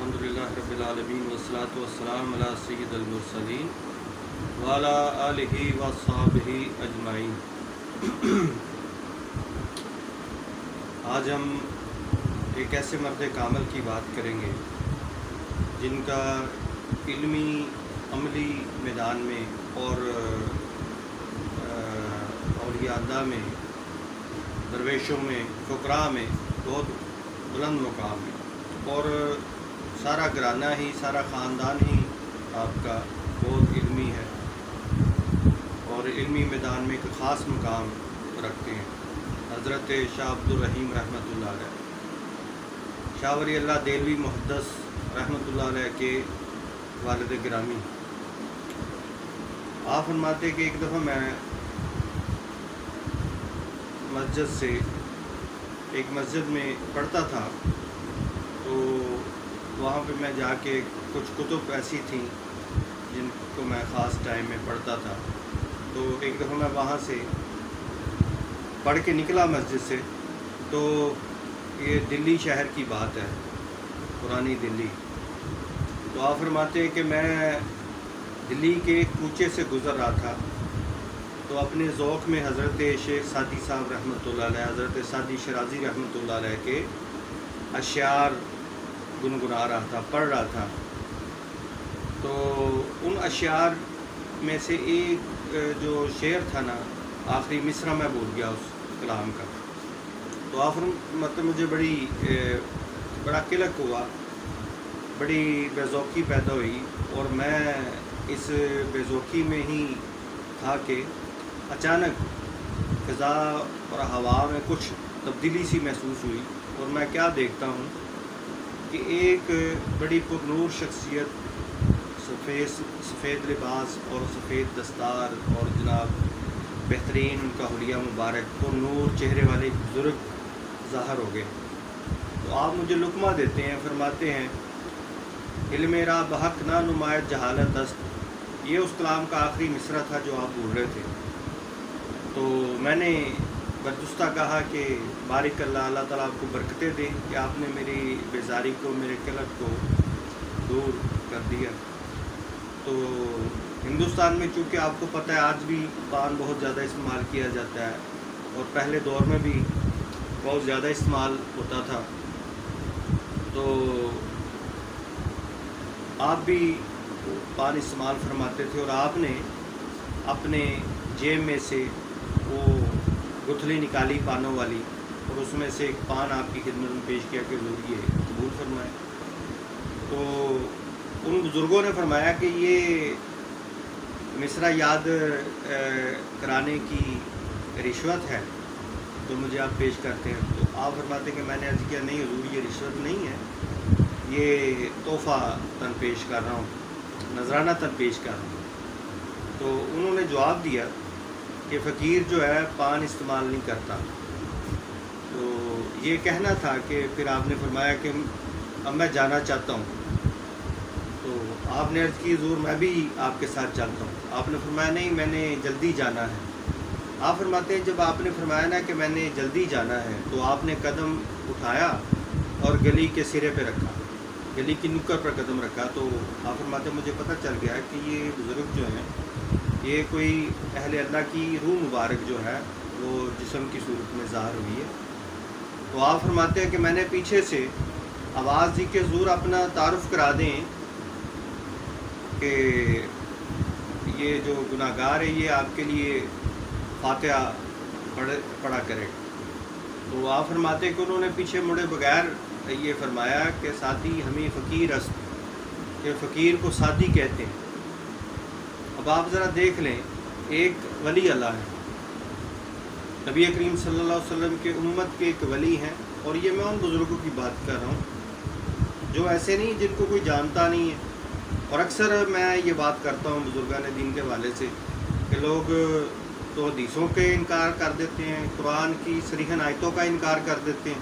अल्हम्दुलिल्लाहि रब्बिल आलमीन वस्सलातु वस्सलामु अला सय्यिदिल मुरसलीन व अला आलिहि व अस्हाबिहि अजमाइन। आज हम एक ऐसे मर्द कामल की बात करेंगे जिनका इल्मी अमली मैदान में और औलिया में, दरवेशों में, फ़ुक़रा में बहुत बुलंद मुकाम है और सारा घराना ही, सारा ख़ानदान ही आपका बहुत इल्मी है और इल्मी मैदान में एक ख़ास मुकाम रखते हैं। हज़रत शाह अब्दुल रहीम रहमतुल्लाह अलैह, शाह वली अल्लाह देलवी मुहद्दिस रहमतुल्लाह अलैह के वालिद गिरामी। आप फरमाते कि एक दफ़ा मैं मस्जिद से एक मस्जिद में पढ़ता था, तो वहाँ पे मैं जाके कुछ कुतुब ऐसी थी जिनको मैं ख़ास टाइम में पढ़ता था। तो एक दफ़ा मैं वहाँ से पढ़ के निकला मस्जिद से, तो ये दिल्ली शहर की बात है, पुरानी दिल्ली। तो आप फरमाते हैं कि मैं दिल्ली के कूचे से गुज़र रहा था, तो अपने ज़ौक़ में हज़रत शेख सादी साहब रहमतुल्लाह अलैह, हज़रत सादी शराजी रहमतुल्लाह अलैह के अशआर गुनगुना रहा था, पढ़ रहा था। तो उन अशआर में से एक जो शेर था ना, आखिरी मिसरा मैं भूल गया उस कलाम का। तो आखिर मतलब मुझे बड़ा किलक हुआ, बड़ी बेज़ौक़ी पैदा हुई और मैं इस बेज़ौक़ी में ही था कि अचानक फ़िज़ा और हवा में कुछ तब्दीली सी महसूस हुई और मैं क्या देखता हूँ कि एक बड़ी पुरनूर शख्सियत, सफ़ेद लिबास और सफ़ेद दस्तार और जनाब बेहतरीन उनका हुलिया मुबारक, पुरनूर चेहरे वाले एक बुज़ुर्ग ज़ाहिर हो गए। तो आप मुझे लुक़मा देते हैं, फरमाते हैं इल्म रा बहक ना नुमायत जहालत दस्त। ये उस कलाम का आखिरी मिसरा था जो आप बोल रहे थे। तो मैंने बरजुस्ता कहा कि बारिक अल्लाह ताला आपको बरकतें दे कि आपने मेरी बेजारी को, मेरे किलक को दूर कर दिया। तो हिंदुस्तान में चूँकि आपको पता है आज भी पान बहुत ज़्यादा इस्तेमाल किया जाता है और पहले दौर में भी बहुत ज़्यादा इस्तेमाल होता था। तो आप भी पान इस्तेमाल फरमाते थे और आपने अपने जेब में से वो गुठली निकाली पानों वाली और उसमें से एक पान आपकी खिदमत में पेश किया कि हुजूर ये कबूल फरमाए। तो उन बुज़ुर्गों ने फरमाया कि ये मिसरा याद कराने की रिश्वत है, तो मुझे आप पेश करते हैं। तो आप फरमाते कि मैंने अर्ज़ किया नहीं हुजूर ये रिश्वत नहीं है, ये तोहफ़ा तन पेश कर रहा हूँ, नजराना तन पेश कर रहा हूँ। तो उन्होंने जवाब दिया कि फ़कीर जो है पान इस्तेमाल नहीं करता। तो ये कहना था कि फिर आपने फरमाया कि अब मैं जाना चाहता हूँ। तो आपने अर्ज़ की हुज़ूर मैं भी आपके साथ चलता हूँ। आपने फरमाया नहीं, मैंने जल्दी जाना है। आप फरमाते हैं जब आपने फरमाया ना कि मैंने जल्दी जाना है, तो आपने कदम उठाया और गली के सिरे पे रखा, गली की नुक्कड़ पर कदम रखा। तो आप फरमाते मुझे पता चल गया कि ये बुज़ुर्ग जो हैं ये कोई अहले अल्लाह की रूह मुबारक जो है वो जिस्म की सूरत में ज़ाहिर हुई है। तो आप फरमाते हैं कि मैंने पीछे से आवाज़ दी कि हुज़ूर अपना तारुफ़ करा दें कि ये जो गुनाहगार है ये आपके लिए फातिहा पढ़ा करे। तो आप फरमाते हैं कि उन्होंने पीछे मुड़े बगैर ये फरमाया कि सादी हमें फ़कीर अस्त, कि फ़कीर को सादी कहते हैं। अब आप ज़रा देख लें, एक वली अल्लाह है, नबी करीम सल्लल्लाहु अलैहि वसल्लम के उम्मत के एक वली हैं, और ये मैं उन बुज़ुर्गों की बात कर रहा हूँ जो ऐसे नहीं जिनको कोई जानता नहीं है। और अक्सर मैं ये बात करता हूँ बुज़ुर्गान दीन के हवाले से कि लोग तो हदीसों के इनकार कर देते हैं, कुरान की सरीहन आयतों का इनकार कर देते हैं।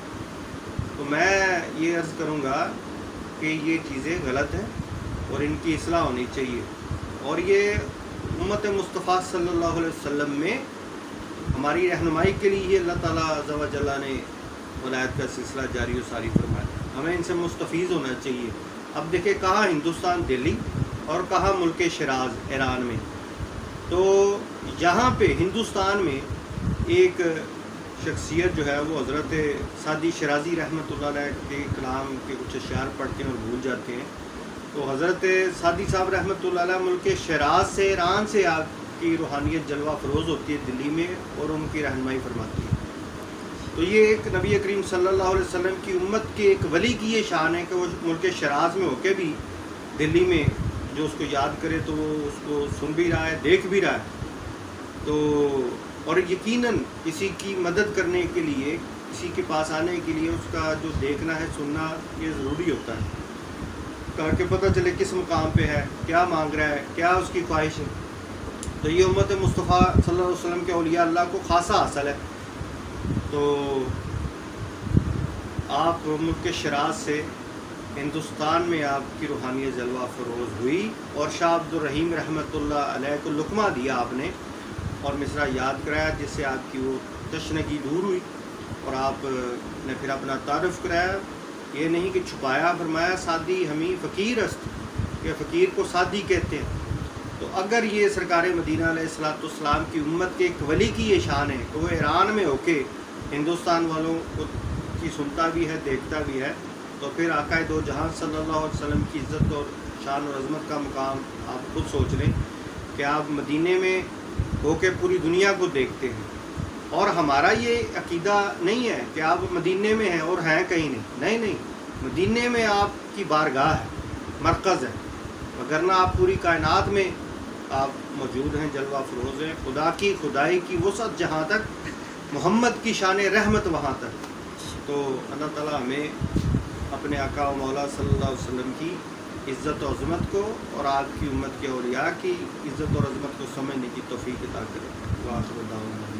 तो मैं ये अर्ज़ करूँगा कि ये चीज़ें गलत हैं और इनकी इस्लाह होनी चाहिए। और ये उम्मत मुस्तफ़ा सल्लल्लाहु अलैहि वसल्लम में हमारी रहनुमाई के लिए ही अल्लाह ताला अज़्ज़ा व जल्ला ने वलायत का सिलसिला जारी और सारी फरमाया। हमें इनसे मुस्तफ़ीज़ होना चाहिए। اب دیکھیں کہاں ہندوستان دلی اور کہاں ملک شیراز ایران میں. تو یہاں پہ ہندوستان میں ایک شخصیت جو ہے وہ حضرت سعدی شیرازی رحمۃ اللہ علیہ کے کلام کے کچھ اشعار پڑھتے ہیں اور بھول جاتے ہیں. تو حضرت سعدی صاحب رحمۃ اللہ علیہ ملک شیراز سے ایران سے آپ کی روحانیت جلوہ فروز ہوتی ہے دلی میں اور ان کی رہنمائی فرماتی ہے. تو یہ ایک نبی کریم صلی اللہ علیہ وسلم کی امت کے ایک ولی کی یہ شان ہے کہ وہ ملک شیراز میں ہو کے بھی دلی میں جو اس کو یاد کرے تو وہ اس کو سن بھی رہا ہے، دیکھ بھی رہا ہے. تو اور یقیناً کسی کی مدد کرنے کے لیے، کسی کے پاس آنے کے لیے اس کا جو دیکھنا ہے، سننا، یہ ضروری ہوتا ہے تاکہ پتہ چلے کس مقام پہ ہے، کیا مانگ رہا ہے، کیا اس کی خواہش ہے. تو یہ امت مصطفیٰ صلی اللہ علیہ وسلم کے اولیاء اللہ کو خاصا حاصل ہے. تو آپ ملک شیراز سے ہندوستان میں آپ کی روحانیت جلوہ فروز ہوئی اور شاہ عبد الرحیم رحمۃ اللہ علیہ کو لقمہ دیا آپ نے اور مصرع یاد کرایا، جس سے آپ کی وہ تشنگی دور ہوئی اور آپ نے پھر اپنا تعارف کرایا. یہ نہیں کہ چھپایا، فرمایا سادی ہمیں فقیر است، کہ فقیر کو سادی کہتے ہیں. تو اگر یہ سرکار مدینہ علیہ الصلوۃ والسلام کی امت کے ایک ولی کی یہ شان ہے کہ وہ ایران میں ہو کے ہندوستان والوں کو کی سنتا بھی ہے، دیکھتا بھی ہے، تو پھر آقا دو جہاں صلی اللہ علیہ وسلم کی عزت اور شان اور عظمت کا مقام آپ خود سوچ لیں کہ آپ مدینے میں ہو کے پوری دنیا کو دیکھتے ہیں. اور ہمارا یہ عقیدہ نہیں ہے کہ آپ مدینے میں ہیں اور ہیں کہیں نہیں، نہیں، مدینے میں آپ کی بارگاہ ہے، مرکز ہے، وگرنہ آپ پوری کائنات میں آپ موجود ہیں، جلوہ فروز ہیں. خدا کی خدائی کی وسعت جہاں تک، محمد کی شان رحمت وہاں تک. تو اللہ تعالیٰ ہمیں اپنے آقا و مولا صلی اللہ علیہ وسلم کی عزت و عظمت کو اور آپ کی امت کے اولیاء کی عزت اور عظمت کو سمجھنے کی توفیق عطا کرے. وآخر دعوانا